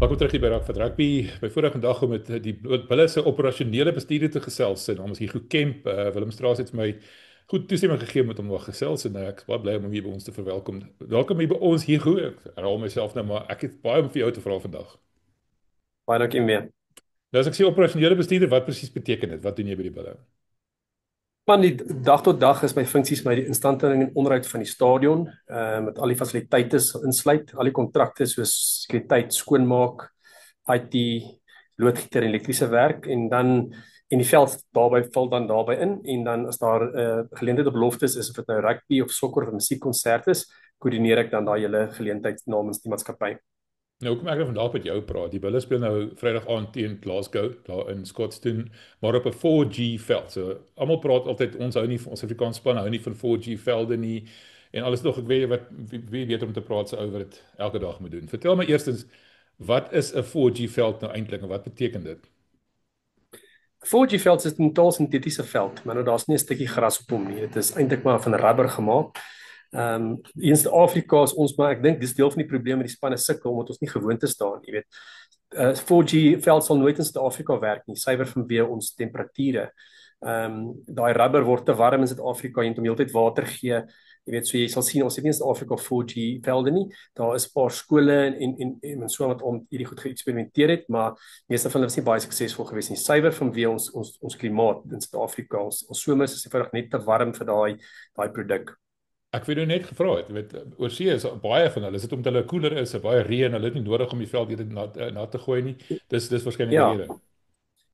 Welkom terug hier by Raak van Rugby. By vorige dag om met die Bulle se operasionele bestuurder te gesels. Sy naam is Hugo Kemp. Willem Straas het vir my goed toestemming gegee met hom te gesels en ek is baie bly om hom hier by ons te verwelkom. Welkom hier by ons, Hugo. Ek herhaal myself nou, maar ek het baie om vir jou te vra vandag. Baie dankie mee. Nou as ek sê operasionele bestuurder, wat presies beteken dit? Wat doen jy by die Bulle? Man, die dag tot dag is my funksies my die instandhouding en onderhoud van die stadion, met al die fasiliteite insluit, al die kontrakte soos sekuriteit, skoonmaak, IT, loodgieter en elektriese werk en die veld val dan daarbey in en dan as daar geleentheid op beloftes is of dit nou rugby of sokker of musiekkonsert is, koördineer ek dan daai hele geleentheid namens die maatskappy. Nou kom ek nou vandag met jou praat. Die Bulle speel nou Vrydag aand teen Glasgow daar in Scotstoun, maar op 'n 4G veld. So almal praat altyd ons hou nie van ons Afrikaans span hou nie van 4G velde nie en alles nog ek weet wat wie weet om te praat se oor dit elke dag moet doen. Vertel my eerstens wat is 'n 4G veld nou eintlik en wat beteken dit? 4G veld is 'n totaal sintetiese veld, maar nou daar's nie 'n stukkie gras op hom nie. Dit is eintlik maar van rubber gemaak. In Suid-Afrika is ons maar ek dink dis deel van die probleem met die spanne sukkel omdat ons nie gewoond is daaraan, jy weet. 4G veld sal nooit in Suid-Afrika werk nie, suiwer vanweë ons temperature. Daai rubber word te warm in Suid-Afrika, jy moet hom heeltyd water gee. Jy weet, so jy sal sien ons het nie in Suid-Afrika 4G velde nie. Daar is 'n paar skole en so wat om hierdie goed geëksperimenteer het, maar meeste van hulle was nie baie suksesvol geweest nie. Suiwer vanweë ons klimaat in Suid-Afrika. Ons somers is eenvoudig net te warm vir daai produk. Ek weet nou net gevra het, weet oorsee is baie van hulle, is dit omdat hulle koeler is, baie reën, hulle het nie nodig om die veld hier nat te gooi nie. Dis waarskynlik Ja, die rede.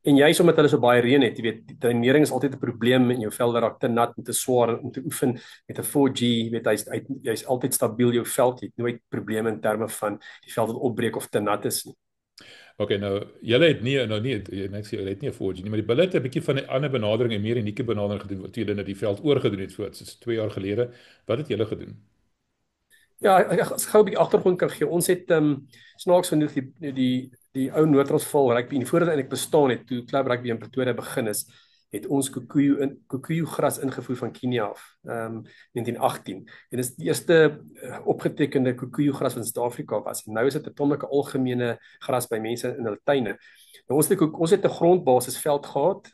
en juist omdat hulle so baie reën het, jy weet, die drainering is altyd 'n probleem en jou veld raak te nat en te swaar om te oefen met 'n 4G, jy weet hy's altyd stabiel jou veld, jy het nooit probleme in terme van die veld wat opbreek of te nat is nie. Okay, nou julle het nie net sê julle het nie 'n 4G nie, maar die Bulle het 'n bietjie van 'n ander benadering en meer unieke benadering gedoen wat julle net die veld oorgedoen het voor soos 2 jaar gelede. Wat het julle gedoen? Ja, as gou 'n bietjie agtergrond kan gee. Ons het snaaks genoeg die ou Noord-Transvaal rugby en voordat eintlik bestaan het toe klub rugby in Pretoria begin is, het ons Kikuyu gras ingevoer van Kenia af, 1918. En dis die eerste opgetekende Kikuyu gras wat in Suid-Afrika was. En nou is dit 'n tamelike algemene gras by mense in hulle tuine. Nou ons het 'n grondbasis veld gehad,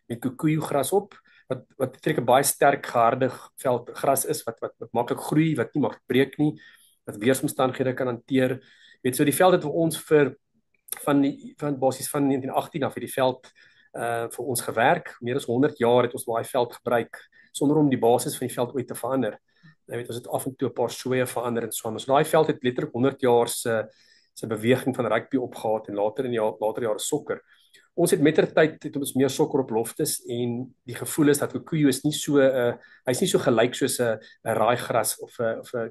met Kikuyu gras op wat trek 'n baie sterk geharde veldgras is wat maklik groei, wat nie maklik breek nie, wat weeromstandighede kan hanteer. Weet so die veld het vir ons van basies van 1918 af het die veld vir ons gewerk. Meer as 100 jaar het ons daai veld gebruik sonder om die basis van die veld ooit te verander. Jy weet ons het af en toe 'n paar soeye verander en so. So daai veld het letterlik 100 jaar se beweging van rugby opgehad en later jare sokker. Ons het mettertyd het ons meer sokker op loftes en die gevoel is dat Kikuyu is nie so hy's nie so gelyk soos 'n raaigras of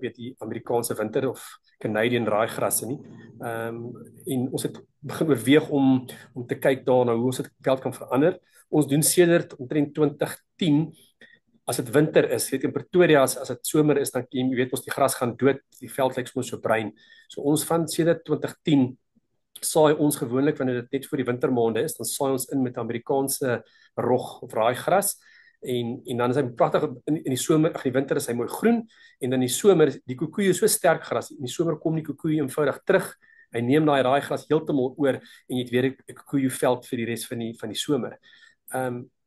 weet die Amerikaanse winter of Canadian raaigrasse nie. En ons het begin oorweeg om te kyk daarna hoe ons dit veld kan verander. Ons doen sedert omtrent 2010 as dit winter is, weet in Pretoria as dit somer is dan jy weet ons die gras gaan dood, die veld lyk soms so bruin. So ons van sedert 2010 saai ons gewoonlik wanneer dit net voor die wintermaande is, dan saai ons in met Amerikaanse rog of raaigras en dan is hy pragtig in die somer, ag die winter is hy mooi groen en dan die somer die Kikuyu is so sterk gras. In die somer kom die Kikuyu eenvoudig terug. Hy neem daai raaigras heeltemal oor en jy het weer 'n Kikuyu veld vir die res van die somer.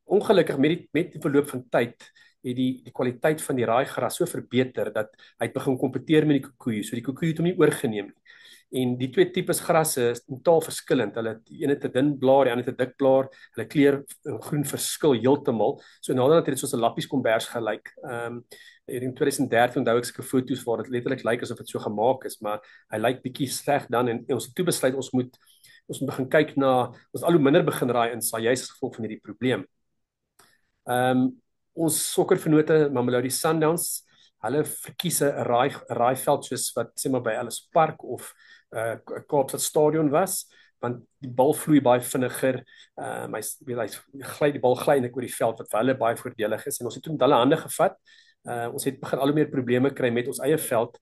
Ongelukkig met die verloop van tyd het die kwaliteit van die raaigras so verbeter dat hy het begin kompeteer met die Kikuyu. So die Kikuyu het hom nie oorgeneem nie. En die twee tipes grasse is totaal verskillend. Hulle die een het 'n dun blaar, die ander het 'n dik blaar. Hulle kleur en groen verskil heeltemal. So nadat het dit soos 'n lappieskombers gelyk. In 2013 onthou ek sulke foto's waar dit letterlik lyk asof dit so gemaak is, maar hy lyk bietjie sleg dan en ons het toe besluit ons moet begin kyk na ons al hoe minder begin raai in saai juis as gevolg van hierdie probleem. Ons sokkervennote Mamelodi Sundowns, hulle verkies 'n raaiveld soos wat sê maar by Ellis Park of Kaapstad Stadion was, want die bal vloei baie vinniger. Die bal gly net oor die veld wat vir hulle baie voordelig is en ons het toe met hulle hande gevat. Ons het begin al hoe meer probleme kry met ons eie veld.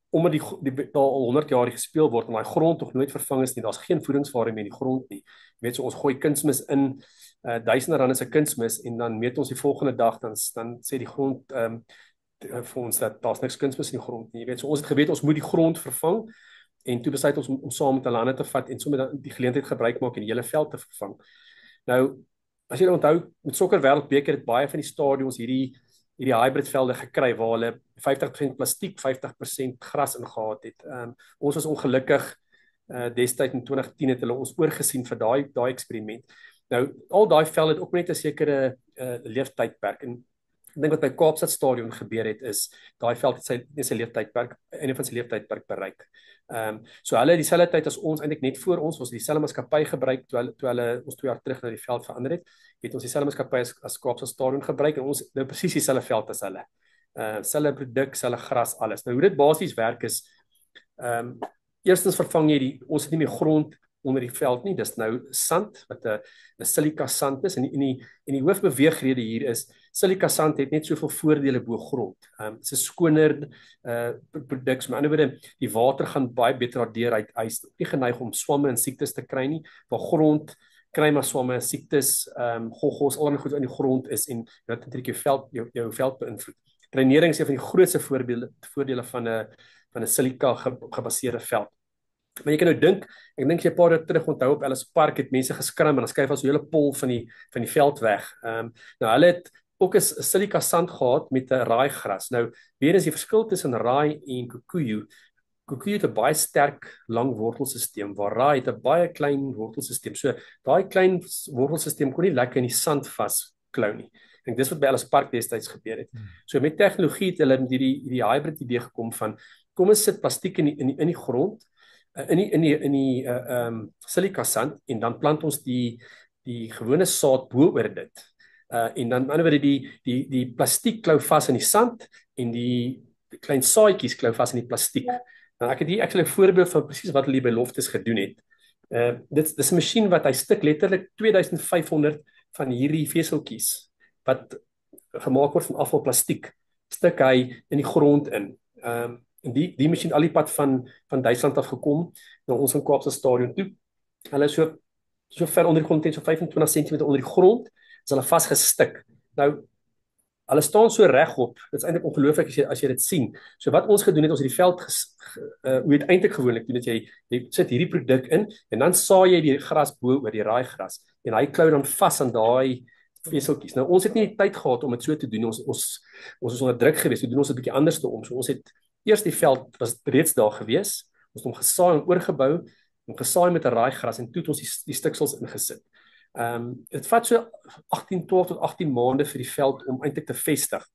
Omdat die al 100 jaar gespeel word en daai grond nog nooit vervang is nie. Daar's geen voedingswaarde meer in die grond nie. Jy weet so ons gooi kunsmis in, R1000 se kunsmis en dan meet ons die volgende dag dan sê die grond vir ons dat daar's niks kunsmis in die grond nie. Jy weet so ons het geweet ons moet die grond vervang en toe besluit ons om saam met hulle hande te vat en sommer dan die geleentheid gebruik maak en die hele veld te vervang. Nou, as jy onthou, met sokker wêreldbeker het baie van die stadions hierdie hybrid velde gekry waar hulle 50% plastiek, 50% gras ingehad het. Ons was ongelukkig destyds in 2010 het hulle ons oorgesien vir daai eksperiment. Nou, al daai velde het ook net 'n sekere leeftydperk en ek dink wat by Kaapstad Stadion gebeur het is daai veld het sy leeftydperk, einde van sy leeftydperk bereik. So hulle dieselfde tyd as ons eintlik net voor ons dieselfde maatskappy gebruik toe hulle ons 2 jaar terug na die veld verander het ons dieselfde maatskappy as Kaapstad Stadion gebruik en ons nou presies dieselfde veld as hulle. Selfde produk, selfde gras, alles. Nou hoe dit basies werk is eerstens vervang jy ons het nie meer grond onder die veld nie, dis nou sand wat 'n silika sand is en die hoofbeweegrede hier is silika sand het net soveel voordele bo grond. Dit is 'n skoner produk. Met ander woorde, die water gaan baie beter radeer uit ys. Nie geneig om swamme en siektes te kry nie. Waar grond kry maar swamme, siektes, goggos, allerlei goed in die grond is en dit natuurlik jou veld beïnvloed. Drainering is een van die grootste voordele van 'n silika gebaseerde veld. Maar jy kan nou dink, ek dink jy 'n paar dae terug onthou op Ellis Park het mense geskram en dan skuif as 'n hele pol van die veld weg. Nou hulle het ook 'n silika sand gehad met 'n raaigras. Nou weer is die verskil tussen raai en kikuyu. Kikuyu het 'n baie sterk lang wortelstelsel waar raai het 'n baie klein wortelstelsel. So daai klein wortelstelsel kon nie lekker in die sand vasklou nie. Ek dink dis wat by Ellis Park destyds gebeur het. So met tegnologie het hulle met hierdie hybrid idee gekom van kom ons sit plastiek in die grond in die silika sand en dan plant ons die gewone saad bo oor dit. En dan aan die ander wyse die plastiek klou vas in die sand en die klein saadjies klou vas in die plastiek. Nou ek het hier actually 'n voorbeeld van presies wat hulle by Loftus gedoen het. Dit is 'n masjien wat hy stik letterlik 2500 van hierdie veseltjies wat gemaak word van afvalplastiek stik hy in die grond in. En die masjien al die pad van Duitsland af gekom na ons in Kaapstad Stadion toe. Hulle is so ver onder die grond, so 25 cm onder die grond, is hulle vasgestik. Nou, hulle staan so regop. Dit is eintlik ongelooflik as jy dit sien. So wat ons gedoen het, ons het die veld hoe het eintlik gewoonlik doen dat jy sit hierdie produk in en dan saai jy die gras bo oor die raaigras en hy klou dan vas aan daai veseltjies. Nou ons het nie die tyd gehad om dit so te doen. Ons is onder druk gewees. We doen ons 'n bietjie anders te om. So ons het eers die veld was reeds daar gewees. Ons het hom gesaai en oorgebou, hom gesaai met 'n raaigras en toe het ons die stiksels ingesit. Dit vat so 12 tot 18 maande vir die veld om eintlik te vestig.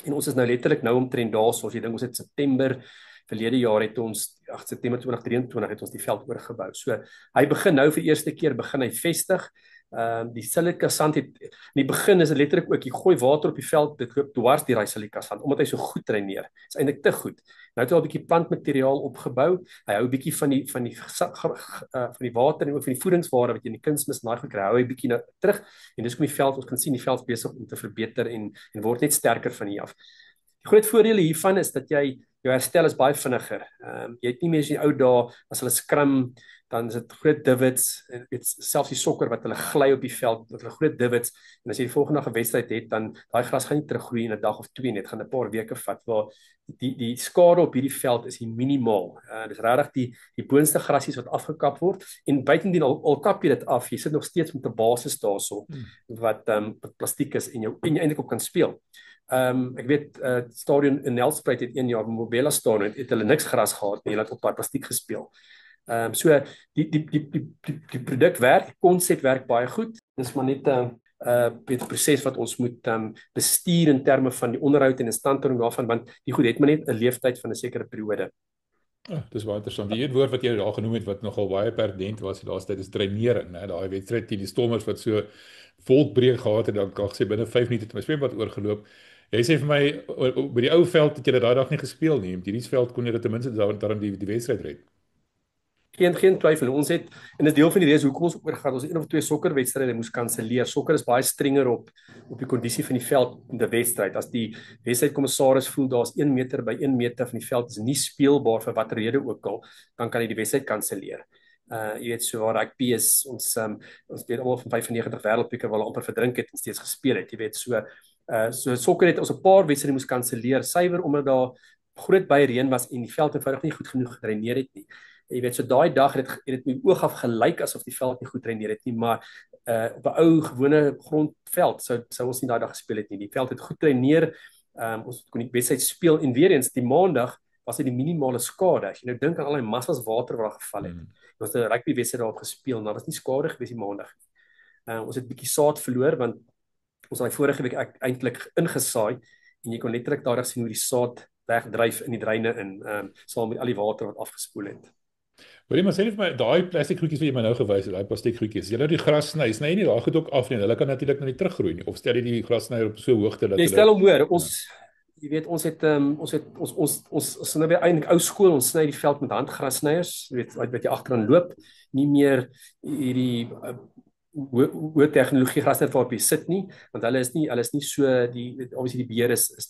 En ons is nou letterlik nou omtrent daar, soos jy dink ons het September verlede jaar het ons September 2023 het ons die veld oorgebou. So hy begin nou vir die eerste keer begin hy vestig. Die silika sand het in die begin is dit letterlik ook jy gooi water op die veld, dit loop dwars deur daai silika sand omdat hy so goed dreineer. Dit is eintlik te goed. Nou het hy al 'n bietjie plantmateriaal opgebou. Hy hou 'n bietjie van die water en ook van die voedingsware wat jy in die kunsmis naai gekry. Hou hy 'n bietjie nou terug en dis kom die veld, ons kan sien die veld besig om te verbeter en word net sterker van hier af. Die groot voordele hiervan is dat jou herstel is baie vinniger. Jy het nie meer so die ou dae as hulle skram dan is dit groot divots en selfs die sokker wat hulle gly op die veld met hulle groot divots en as jy die volgende dag 'n wedstryd het dan daai gras gaan nie teruggroei in 'n dag of 2 net gaan 'n paar weke vat waar die skade op hierdie veld is minimaal. Dis regtig die boonste grasies wat afgekap word en buitendien al kap jy dit af, jy sit nog steeds met 'n basis daarso wat plastiek is en jy eintlik op kan speel. Ek weet stadion in Nelspruit het 1 jaar Mobela staan het hulle niks gras gehad nie, hulle het op daai plastiek gespeel. So die produk werk, die konsep werk baie goed. Dis maar net 'n proses wat ons moet bestuur in terme van die onderhoud en instandhouding daarvan want die goed het maar net 'n leeftyd van 'n sekere periode. Dis baie interessant. Die woord wat jy daar genoem het wat nogal baie pertinent was die laaste tyd is drainering, né? Daai wedstryd teen die Stormers wat so volkbreek gehad het, dan kan ek sê binne 5 minute het my swembad oorgeloop. Jy sê vir my by die ou veld het jy daai dag nie gespeel nie. Met hierdie veld kon jy dit ten minste daarin die wedstryd red. Geen twyfel. Ons het en dis deel van die reis hoekom ons oorgaan. Ons het 1 of 2 sokkerwedstryde moes kanselleer. Sokker is baie strenger op die kondisie van die veld in die wedstryd. As die wedstrydkommissaris voel daar's 1 meter by 1 meter van die veld is nie speelbaar vir watter rede ook al, dan kan hy die wedstryd kanselleer. Jy weet so waar rugby is ons weet almal van 95 wêreldbeker waar hulle amper verdrink het en steeds gespeel het. Jy weet so sokker het ons 'n paar wedstryde moes kanselleer suiwer omdat daar groot baie reën was en die veld eenvoudig nie goed genoeg gedreineer het nie. Jy weet, so daai dag het dit met oog af gelyk asof die veld nie goed reineer het nie, maar op 'n ou gewone grondveld sou ons nie daai dag gespeel het nie. Die veld het goed reineer. Ons kon die wedstryd speel en weer eens die maandag was dit die minimale skade. As jy nou dink aan al die massas water wat daar geval het. Ons het 'n rugby wedstryd daarop gespeel, maar was nie skade gewees die maandag nie. Ons het 'n bietjie saad verloor want ons het daai vorige week eintlik ingesaai en jy kon letterlik daar sien hoe die saad wegdryf in die dreine in, saam met al die water wat afgespoel het. Wil jy maar sê vir my, daai plastiek goedjies wat jy my nou gewys het, daai plastiek goedjies, jy nou die gras sny jy nie daai goed ook af nie. Hulle kan natuurlik nou nie teruggroei nie. Of stel jy die grassnyer op so hoogte dat jy stel hom hoor, jy weet ons het ons nou weer eintlik ou skool, ons sny die veld met handgrassnyers, jy weet wat jy agteraan loop, nie meer hierdie hoë tegnologie grassnyer waarop jy sit nie, want hulle is nie so obviously die beheer is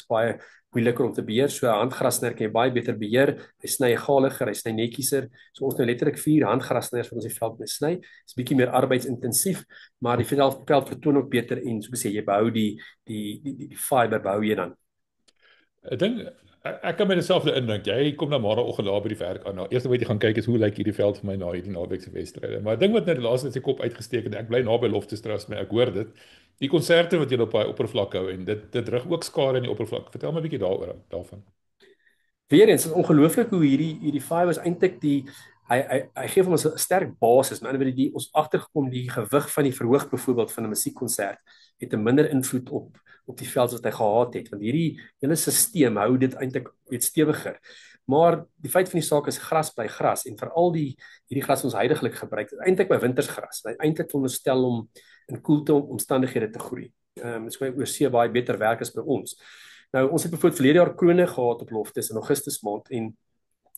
baie moeiliker om te beheer. So 'n handgrassnyer kan jy baie beter beheer. Hy sny galiger, hy sny netkieser. So ons nou letterlik 4 handgrassnyers wat ons die veld mee sny. Is bietjie meer arbeidsintensief, maar die veld vertoon ook beter en soos sê jy behou die fiber behou jy dan. Ek dink ek kan myself indink. Jy kom nou môreoggend daar by die werk aan. Nou, eerste wat jy gaan kyk is hoe lyk hierdie veld vir my na hierdie naweek se wedstryde. Maar ek dink wat net die laaste sy kop uitgesteek het, ek bly naby Loftus-Trust, maar ek hoor dit. Die konserte wat jy op daai oppervlak hou en dit rig ook skade in die oppervlak. Vertel my 'n bietjie daarvan. Weereens, dit is ongelooflik hoe hierdie fibers eintlik hy gee vir ons 'n sterk basis. Met ander woorde, ons agtergekom die gewig van die verhoog byvoorbeeld van 'n musiekkonsert het 'n minder invloed op die veld wat hy gehad het, want hierdie hele stelsel hou dit eintlik stewiger. Maar die feit van die saak is gras bly gras en veral hierdie gras wat ons heidaglik gebruik, is eintlik by wintersgras. Hy eintlik veronderstel om in koelte omstandighede te groei. Dit is oor see baie beter werk as by ons. Nou ons het byvoorbeeld verlede jaar krone gehad op Loftus in Augustus maand en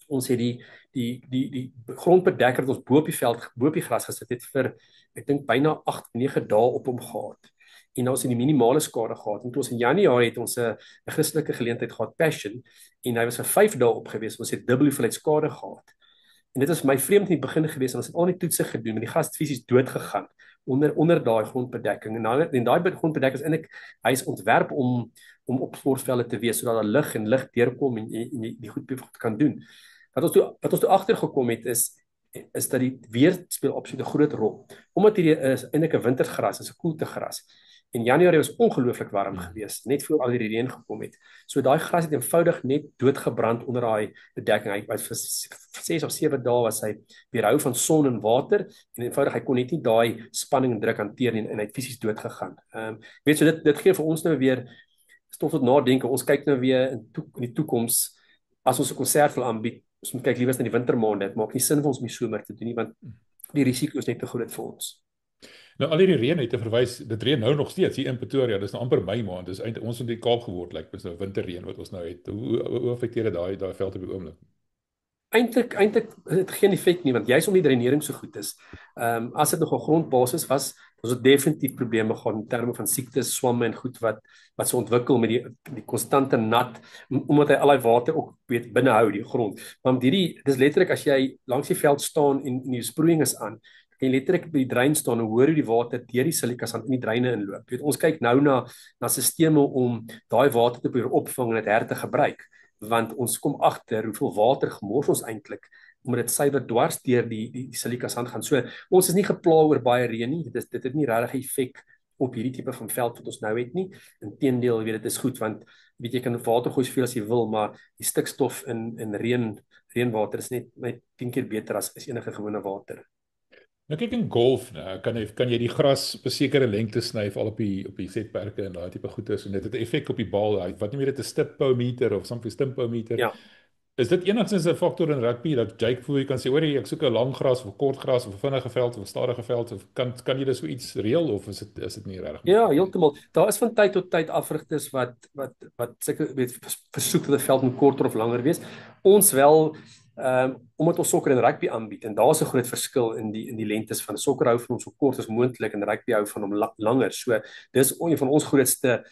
ons het die grondbedekker wat ons bo op die veld, bo op die gras gesit het vir ek dink byna 8-9 dae op hom gehad. En nou ons het die minimale skade gehad. En toe ons in Januarie het ons 'n Christelike geleentheid gehad, Passion, en hy was vir 5 dae op gewees. Ons het dubbel hoeveelheid skade gehad. En dit was my vreemd in die begin gewees en ons het al die toetse gedoen, maar die gras het fisies dood gegaan onder daai grondbedekking. En daai grondbedekking is eintlik hy is ontwerp om op sportvelde te wees sodat daar lig deurkom en die goed kan doen. Wat ons toe agtergekom het is dat die weer speel absoluut 'n groot rol. Omdat hierdie is eintlik 'n wintergras, is 'n koeltegras. En Januarie was ongelooflik warm gewees, net voor al die reën gekom het. So daai gras het eenvoudig net doodgebrand onder daai bedekking. Hy was vir 6 of 7 dae was hy weerhou van son en water en eenvoudig hy kon net nie daai spanning en druk hanteer nie en hy het fisies dood gegaan. Weet so dit gee vir ons nou weer stof tot nadenke. Ons kyk nou weer in die toekoms as ons 'n konsert wil aanbied. Ons moet kyk liewers na die wintermaande. Dit maak nie sin vir ons om die somer te doen nie want die risiko is net te groot vir ons. Nou al hierdie reën het te verwys, dit reën nou nog steeds hier in Pretoria. Dis nou amper Mei maand. Dis eintlik ons in die Kaap geword lyk, dis nou winterreën wat ons nou het. Hoe affekteer dit daai veld op die oomblik? Eintlik het geen effek nie want juis om die drenering so goed is. As dit nog 'n grondbasis was, ons het definitief probleme gehad in terme van siektes, swamme en goed wat se ontwikkel met die konstante nat omdat hy al daai water ook weet binnehou die grond. Want dis letterlik as jy langs die veld staan en die sproeiing is aan, kan jy letterlik by die drein staan en hoor hoe die water deur die silikasand in die dreine inloop. Weet ons kyk nou na sisteme om daai water te probeer opvang en dit her te gebruik. Want ons kom agter hoeveel water gemors ons eintlik omdat dit suiwer dwars deur die silikasand gaan. So ons is nie gepla oor baie reën nie. Dit het nie regtig 'n effek op hierdie tipe van veld wat ons nou het nie. Inteendeel, weet dit is goed want weet jy kan water gooi soveel as jy wil, maar die stikstof in reënwater is net 10 keer beter as enige gewone water. Nou kyk in golf, nou, kan jy die gras op 'n sekere lengte sny al op die setperke en daai tipe goedes en dit het 'n effek op die bal. Wat nie meer dit 'n stippometer of something stimpometer. Ja. Is dit enigstens 'n faktor in rugby dat Jake voel jy kan sê, hoor jy, ek soek 'n lang gras of 'n kort gras of 'n vinnige veld of 'n stadige veld of kan jy dis so iets reël of is dit nie regtig? Ja, heeltemal. Daar is van tyd tot tyd afrigters wat sulke versoek dat 'n veld moet korter of langer wees. Ons wel omdat ons sokker en rugby aanbied en daar's 'n groot verskil in die lengtes van sokker hou van hom so kort as moontlik en rugby hou van hom langer. So dis een van ons grootste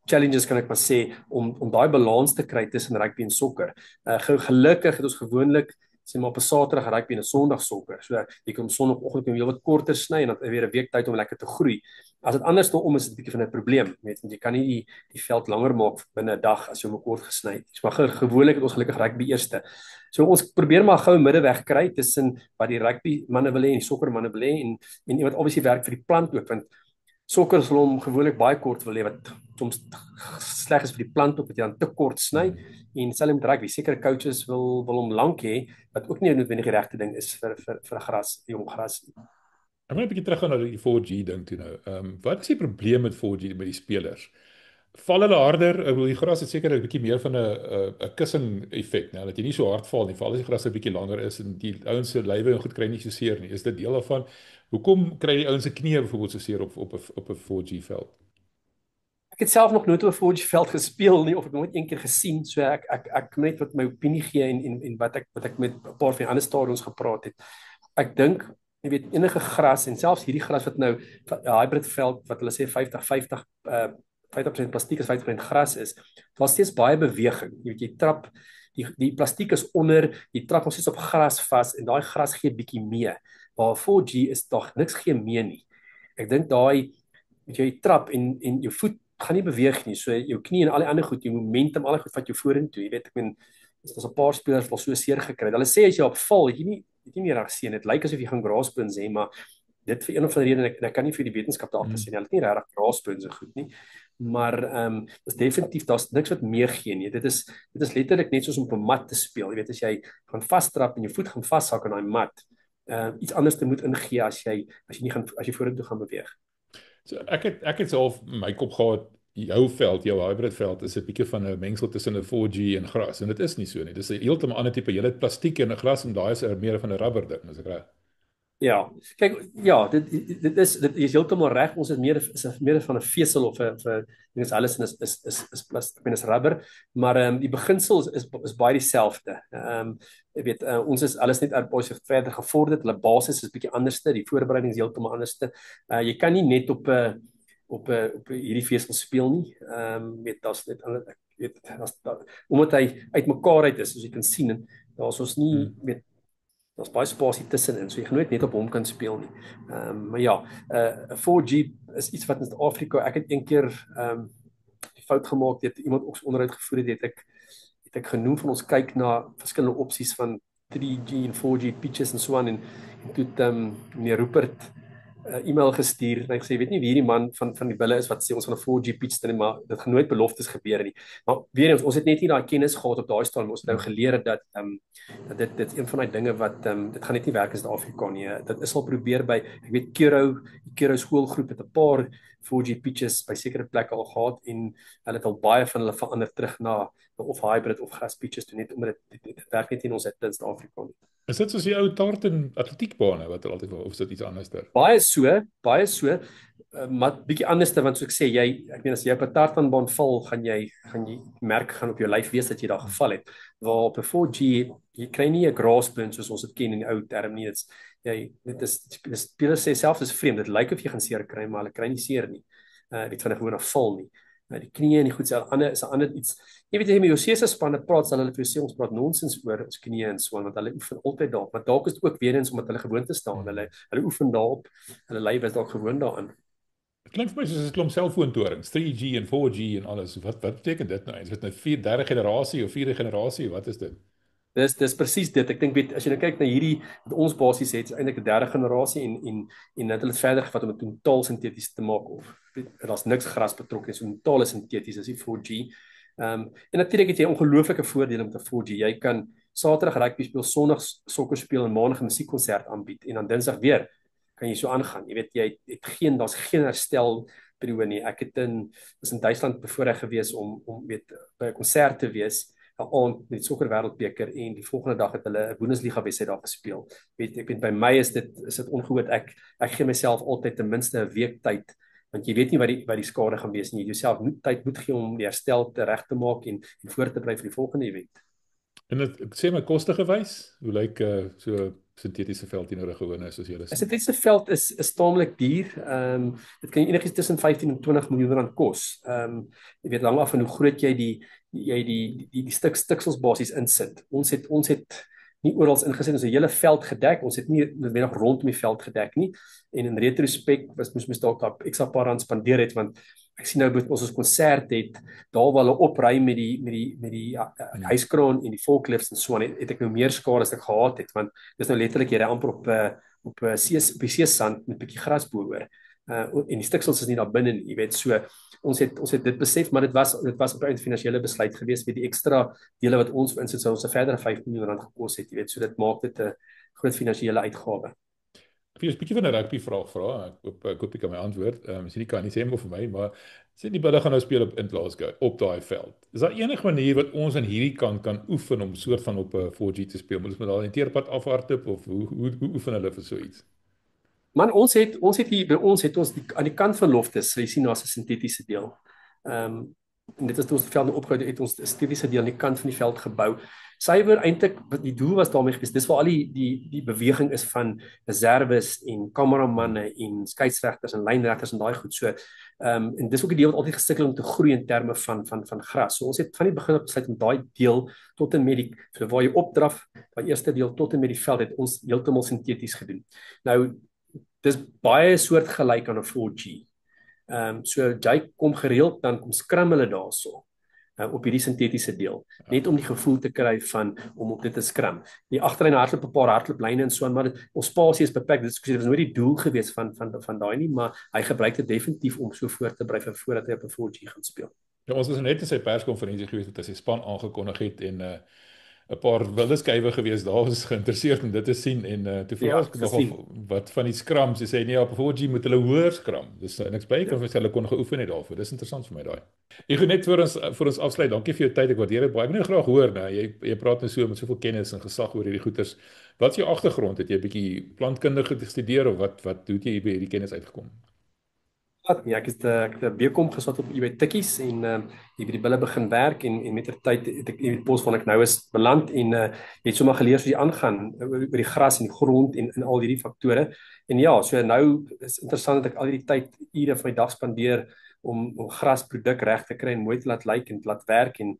challenges kan ek maar sê om daai balans te kry tussen rugby en sokker. Gelukkig het ons gewoonlik sê maar op 'n Saterdag rugby en 'n Sondag sokker. So jy kan Sondagoggend jy wat korter sny en dan weer 'n week tyd om lekker te groei. As dit andersom is dit 'n bietjie van 'n probleem, weet jy kan nie die veld langer maak binne 'n dag as jy hom kort gesny het. So maar gewoonlik het ons gelukkig rugby eerste. So ons probeer maar gou 'n middeweg kry tussen wat die rugby manne wil hê en die sokker manne wil hê en wat obviously werk vir die plant ook want sokker sal hom gewoonlik baie kort wil hê wat soms sleg is vir die plant ook wat jy dan te kort sny en selfs met rugby sekere coaches wil hom lank hê wat ook nie noodwendig die regte ding is vir 'n gras, jong gras. Ek wil 'n bietjie teruggaan na die 4G ding toe nou. Wat is die probleem met 4G met die spelers? Val hulle harder? Ek bedoel die gras het seker 'n bietjie meer van 'n kussing effek, nou dat jy nie so hard val nie. Veral as die gras 'n bietjie langer is en die ouens se lywe en goed kry nie so seer nie. Is dit deel daarvan? Hoekom kry die ouens se knieë byvoorbeeld so seer op 'n 4G veld? Ek het self nog nooit op 'n 4G veld gespeel nie of ek nooit een keer gesien, so ek net wat my opinie gee en wat ek met 'n paar van die ander stadions gepraat het. Ek dink jy weet enige gras en selfs hierdie gras wat nou 'n hybrid veld wat hulle sê 50-50 50% plastiek is 50% gras is, daar's steeds baie beweging. Jy weet jy trap die plastiek is onder, jy trap nog steeds op gras vas en daai gras gee bietjie mee. Waar 4G is tog niks gee mee nie. Ek dink daai met jy trap en jou voet gaan nie beweeg nie. So jou knie en al die ander goed, jou momentum, al die goed vat jou vorentoe. Jy weet ek meen daar's 'n paar spelers wat so seer gekry het. Hulle sê as jy op val, het jy nie meer reg sien. Dit lyk asof jy gaan grasbones hê, maar dit vir een of ander rede ek kan nie vir die wetenskap daar agter sê nie. Hulle het nie regtig grasbones so goed nie. Maar dis definitief daar's niks wat meegee nie. Dit is letterlik net soos om op 'n mat te speel. Jy weet as jy gaan vasstrap en jou voet gaan vashak aan daai mat, iets anders te moet ingee as jy vorentoe gaan beweeg. So ek het self my kop gehad jou veld, jou hybrid veld is 'n bietjie van 'n mengsel tussen 'n 4G en gras en dit is nie so nie. Dis 'n heeltemal ander tipe. Jy het plastiek en 'n gras en daai is meer van 'n rubber ding, as ek reg. Ja, kyk, ja, dit is heeltemal reg. Ons is meer van 'n vesel of 'n ding is alles is plastic, ek meen is rubber, maar die beginsel is baie dieselfde. Jy weet ons is alles net uitboys verder gevorder. Hulle basis is bietjie anderste, die voorbereiding is heeltemal anderste. Jy kan nie net op hierdie vesel speel nie. Weet daar's net ek weet omdat hy uitmekaar uit is, soos jy kan sien en daar's ons nie weet daar's baie spasie tussenin, so jy gaan nooit net op hom kan speel nie. Maar ja, 4G is iets wat in Suid-Afrika, ek het een keer die fout gemaak, dit iemand ons onderhoud gevoer het ek genoem van ons kyk na verskillende opsies van 3G en 4G pitches en so aan en toe het meneer Rupert e-mail gestuur en hy gesê weet nie wie hierdie man van die bulle is wat sê ons gaan 'n 4G pitch doen maar dit gaan nooit beloftes gebeur nie. Maar weer eens ons het net nie daai kennis gehad op daai stadium. Ons het nou geleer dat dit een van daai dinge wat dit gaan net nie werk in Suid-Afrika nie. Dit is al probeer by ek weet Kero skoolgroep het 'n paar 4G pitches by sekere plekke al gehad en hulle het al baie van hulle verander terug na of hybrid of gras pitches toe net omdat dit werk net in ons in Suid-Afrika nie. Is dit soos die ou tartan atletiekbane wat altyd of is dit iets anders daar? Baie so, maar bietjie anderste want soos ek sê ek meen as jy op 'n tartanbaan val, gaan jy merk op jou lyf wees dat jy daar geval het. Waar op 'n 4G jy kry nie 'n grasburn soos ons dit ken in die ou term nie. Dit is spelers sê self is vreemd. Dit lyk of jy gaan seer kry, maar hulle kry nie seer nie. Dit van 'n gewone val nie. Die knieë en die goed is 'n ander iets. Jy weet jy met jou CSS spanne praat sal hulle vir jou sê ons praat nonsens oor ons knieë en so want hulle oefen altyd daarop. Maar dalk is dit ook weer eens omdat hulle gewoond te staan. Hulle oefen daarop. Hulle lyf is dalk gewoond daaraan. Dit klink vir my soos 'n klomp selfoontorings, 3G en 4G en alles. Wat beteken dit nou? Is dit nou 4de generasie of 4de generasie? Wat is dit? Dis presies dit. Ek dink as jy nou kyk na hierdie wat ons basies het, is eintlik 'n derde generasie en dat hulle het verder gevat om dit totaal sinteties te maak of daar's niks gras betrokke nie. So totaal is sinteties, is die 4G. En natuurlik het jy ongelooflike voordele met 'n 4G. Jy kan Saterdag rugby speel, Sondag sokker speel en Maandag 'n musiekkonsert aanbied en dan Dinsdag weer kan jy so aangaan. Jy weet daar's geen herstel periode nie. Ek het in Duitsland bevoorreg gewees om weet by 'n konsert te wees. 'n aand met sokker wêreldbeker en die volgende dag het hulle 'n Bundesliga wedstryd daar gespeel. Ek weet by my is dit ongehoord. Ek gee myself altyd ten minste 'n week tyd want jy weet nie wat die skade gaan wees nie. Jy jouself tyd moet gee om die herstel reg te maak en voor te berei vir die volgende event. En ek sê my koste gewys, hoe lyk so sintetiese veld teenoor 'n gewone soos julle sê? 'n Sintetiese veld is taamlik duur. Dit kan enigiets tussen 15 en 20 miljoen rand kos. Jy weet lank af van hoe groot jy die stiksels basies insit. Ons het nie oral ingesit, ons het die hele veld gedek. Ons het nie noodwendig rondom die veld gedek nie. En in retrospek moes dalk ekstra paar rand spandeer het, want ek sien nou met ons konsert het daar waar hulle opry met die hyskraan en die forklifts en so aan het ek nou meer skade as ek gehad het, want dis nou letterlik jy ry amper op die seesand met 'n bietjie gras bo-oor. En die stiksels is nie daar binne nie, jy weet, so ons het dit besef, maar dit was op 'n finansiële besluit geweest met die ekstra dele wat ons insit sou ons 'n verdere 5 miljoen rand gekos het, jy weet, so dit maak dit 'n groot finansiële uitgawe. Ek wil 'n bietjie van 'n rugby vraag vra. Ek hoop jy kan my antwoord. Miskien nie kan nie sê maar vir my, maar sê die Bulle gaan nou speel in Glasgow op daai veld. Is daar enige manier wat ons aan hierdie kant kan oefen om soort van op 'n 4G te speel? Moet ons met daai teerpad afhardloop of hoe oefen hulle vir so iets? Man, ons het hier by ons het ons aan die kant van Loftus, jy sien daar's 'n sintetiese deel. En dit is toe ons die veld nou opgebou het, ons 'n sintetiese deel aan die kant van die veld gebou. Suiwer eintlik die doel was daarmee gewees. Dis waar al die beweging is van reserves en kameramanne en skeieregters en lynregters en daai goed. So en dis ook 'n deel wat altyd gesukkel om te groei in terme van gras. So ons het van die begin af besluit om daai deel tot en met die so waar jy opdraf, daai eerste deel tot en met die veld het ons heeltemal sinteties gedoen. Nou dis baie soortgelyk aan 'n 4G. So jy kom gereeld dan kom skram hulle daarso op hierdie sintetiese deel, net om die gevoel te kry van om op dit te skram. Die agterlyn hardloop 'n paar hardlooplyne en so aan, maar ons spasie is beperk. Dit was nooit die doel gewees van daai nie, maar hy gebruik dit definitief om so voor te berei vir voordat hy op 'n 4G gaan speel. Ja, ons was net in sy perskonferensie gewees wat hy sy span aangekondig het en 'n paar wilde skuwe gewees daar was geïnteresseerd om dit te sien en toe vra ek nogal wat van die scrums. Sy sê nee, op 4G moet hulle hoër skram. Dis niks by kan vir hulle kon geoefen het daarvoor. Dis interessant vir my daai. Ek gou net vir ons afsluit. Dankie vir jou tyd. Ek waardeer dit baie. Ek wil net graag hoor, nou jy praat nou so met soveel kennis en gesag oor hierdie goeters. Wat is jou agtergrond? Het jy 'n bietjie plantkundige gestudeer of wat doen jy by hierdie kennis uitgekom? Ja, ek het 'n BCom geswat op by Tikkies en hier by die Bulle begin werk en met ter tyd het ek in die pos waar ek nou is beland en het sommer geleer hoe dit aangaan oor die gras en die grond en al hierdie faktore. En ja, so nou is interessant dat ek al hierdie tyd ure van my dag spandeer om grasproduk reg te kry en mooi te laat lyk en te laat werk en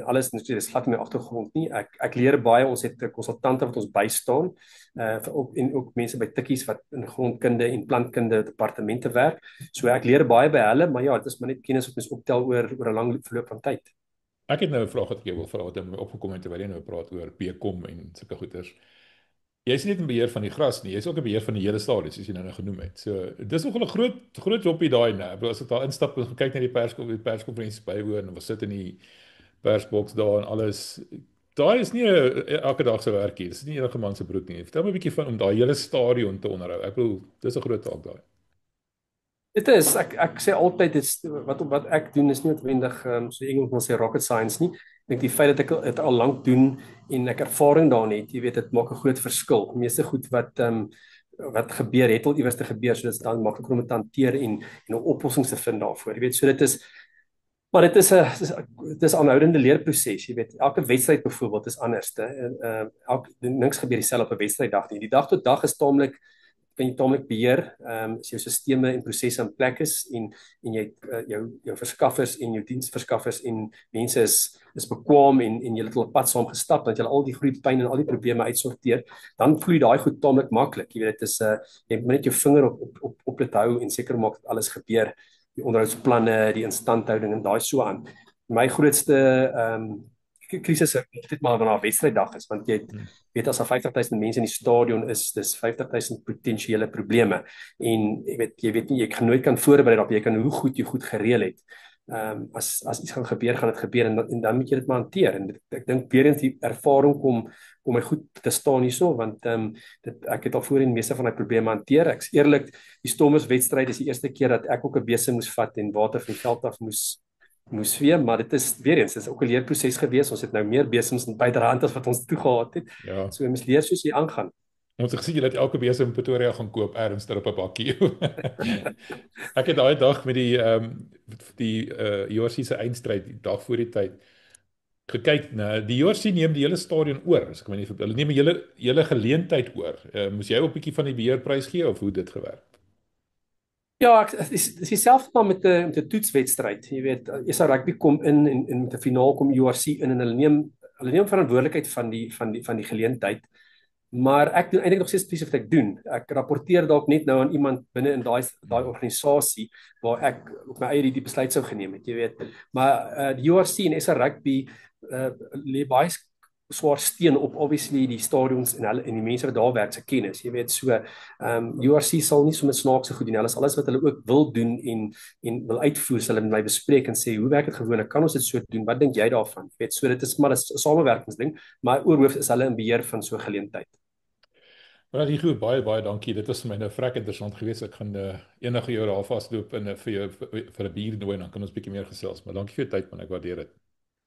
alles natuurlik dis glad in my agtergrond nie. Ek leer baie. Ons het konsultante wat ons bystaan en ook mense by Tikkies wat in grondkunde en plantkunde departemente werk. So ek leer baie by hulle, maar ja, dit is maar net kennis wat mens optel oor 'n lang verloop van tyd. Ek het nou 'n vraag wat ek jou wil vra wat in my opgekom het terwyl jy nou praat oor BCom en sulke goeters. Jy is nie net in beheer van die gras nie, jy is ook in beheer van die hele stadion soos jy nou genoem het. So dis nog 'n groot jobbie daai, né? Ek bedoel as ek daar instap en kyk na die perskonferensie bywoon en ons sit in die persboks daar en alles. Daai is nie elke dag se werk hier. Dis nie enige man se broek nie. Vertel my 'n bietjie van om daai hele stadion te onderhou. Ek bedoel, dis 'n groot taak daai. Dit is ek sê altyd dit's wat ek doen is nie noodwendig so Engels wil sê rocket science nie. Ek dink die feit dat ek dit al lank doen en ek ervaring daarin het, jy weet dit maak 'n groot verskil. Die meeste goed wat gebeur het al iewers te gebeur, so dit is dan maklik om dit te hanteer en 'n oplossing te vind daarvoor. Jy weet, so dit is maar dit is 'n aanhoudende leerproses, jy weet. Elke wedstryd byvoorbeeld is anders. Niks gebeur dieselfde op 'n wedstryddag nie. Die dag tot dag is kan jy taamlik beheer as jou sisteme en prosesse in plek is en jy jou verskaffers en jou diensverskaffers en mense is bekwam en jy het al 'n pad saam gestap dat jy al die groeipyn en al die probleme uitsorteer, dan vloei daai goed taamlik maklik. Jy weet dit is jy moet net jou vinger op dit hou en seker maak dat alles gebeur, die onderhoudsplanne, die instandhouding en daai so aan. My grootste krisis is dit maar wanneer 'n wedstryddag is, want jy weet as daar 50,000 mense in die stadion is, dis 50,000 potensiële probleme en jy weet nie jy kan nooit voorberei daarop, jy kan hoe goed jy goed gereël het. As iets gaan dit gebeur en dan moet jy dit maar hanteer en ek dink weer eens die ervaring kom my goed te staan hierso want ek het al voorheen meeste van daai probleme hanteer. Ek's eerlik, die Stormers wedstryd is die eerste keer dat ek ook 'n besem moes vat en water van die veld af moes weer, maar dit is weer eens, dit is ook 'n leerproses gewees. Ons het nou meer besems in byderhand as wat ons toegehad het. Ja. So jy moet leer soos jy aangaan. Ons het gesien jy het elke besem in Pretoria gaan koop ergens ter op 'n bakkie. Ek het daai dag met die JRC se eindstryd die dag voor die tyd gekyk, nou die JRC neem die hele stadion oor, as ek my nie verbeeld. Hulle neem die hele geleentheid oor. Moes jy ook 'n bietjie van die beheerprys gee of hoe dit gewerk? Ja, dis dieselfde maar met 'n toetswedstryd. Jy weet, SA Rugby kom in en met 'n finaal kom URC in en hulle neem hulle neem verantwoordelikheid van die geleentheid. Maar ek doen eintlik nog steeds presies wat ek doen. Ek rapporteer dalk net nou aan iemand binne in daai organisasie waar ek op my eie die besluit sou geneem het, jy weet. Maar die URC en SA Rugby lê baie swaar steen op obviously die stadions en die mense wat daar werk se kennis, jy weet. So URC sal nie sommer snaakse goed doen. Hulle is alles wat hulle ook wil doen en wil uitvoer, hulle met my bespreek en sê hoe werk dit gewoonlik? Kan ons dit so doen? Wat dink jy daarvan? Jy weet, so dit is maar 'n samewerkingsding, maar oorhoof is hulle in beheer van so 'n geleentheid. Maar die goed, baie dankie. Dit was vir my nou vrek interessant geweest. Ek gaan enige jaar daar vasloop en vir jou vir 'n bier nooi en dan kan ons bietjie meer gesels. Maar dankie vir jou tyd man, ek waardeer dit.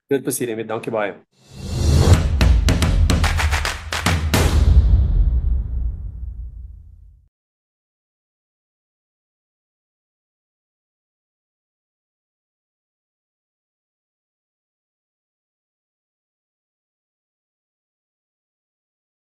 Dit plesier en dankie baie.